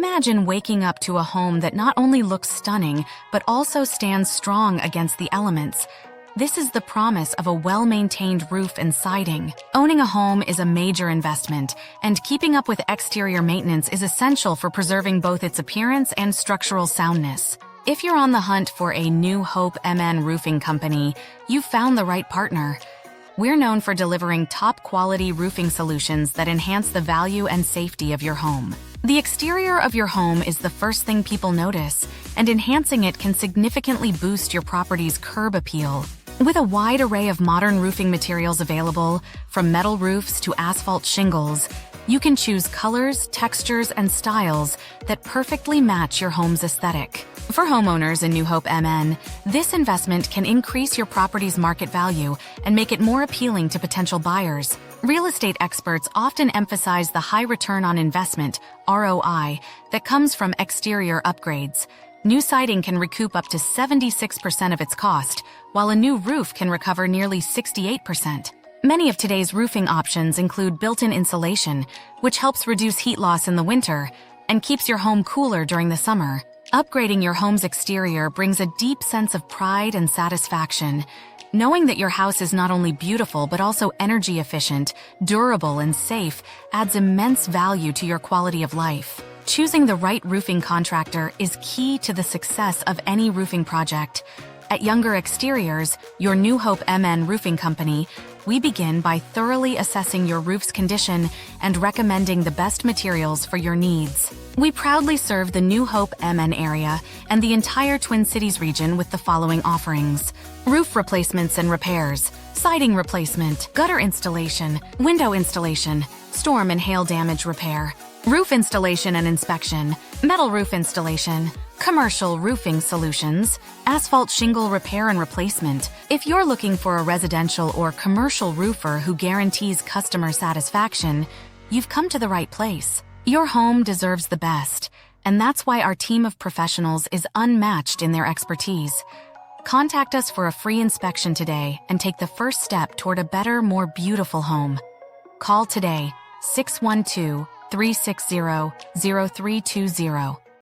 Imagine waking up to a home that not only looks stunning, but also stands strong against the elements. This is the promise of a well-maintained roof and siding. Owning a home is a major investment, and keeping up with exterior maintenance is essential for preserving both its appearance and structural soundness. If you're on the hunt for a New Hope MN roofing company, you've found the right partner. We're known for delivering top-quality roofing solutions that enhance the value and safety of your home. The exterior of your home is the first thing people notice, and enhancing it can significantly boost your property's curb appeal. With a wide array of modern roofing materials available, from metal roofs to asphalt shingles, you can choose colors, textures, and styles that perfectly match your home's aesthetic. For homeowners in New Hope MN, this investment can increase your property's market value and make it more appealing to potential buyers. Real estate experts often emphasize the high return on investment, ROI, that comes from exterior upgrades. New siding can recoup up to 76% of its cost, while a new roof can recover nearly 68%. Many of today's roofing options include built-in insulation, which helps reduce heat loss in the winter and keeps your home cooler during the summer. Upgrading your home's exterior brings a deep sense of pride and satisfaction. Knowing that your house is not only beautiful but also energy efficient, durable, and safe adds immense value to your quality of life. Choosing the right roofing contractor is key to the success of any roofing project. At Younger Exteriors, your New Hope MN roofing company, we begin by thoroughly assessing your roof's condition and recommending the best materials for your needs. We proudly serve the New Hope MN area and the entire Twin Cities region with the following offerings: roof replacements and repairs, siding replacement, gutter installation, window installation, storm and hail damage repair, roof installation and inspection, metal roof installation, commercial roofing solutions, asphalt shingle repair and replacement. If you're looking for a residential or commercial roofer who guarantees customer satisfaction, you've come to the right place. Your home deserves the best, and that's why our team of professionals is unmatched in their expertise. Contact us for a free inspection today and take the first step toward a better, more beautiful home. Call today, 612-360-0320.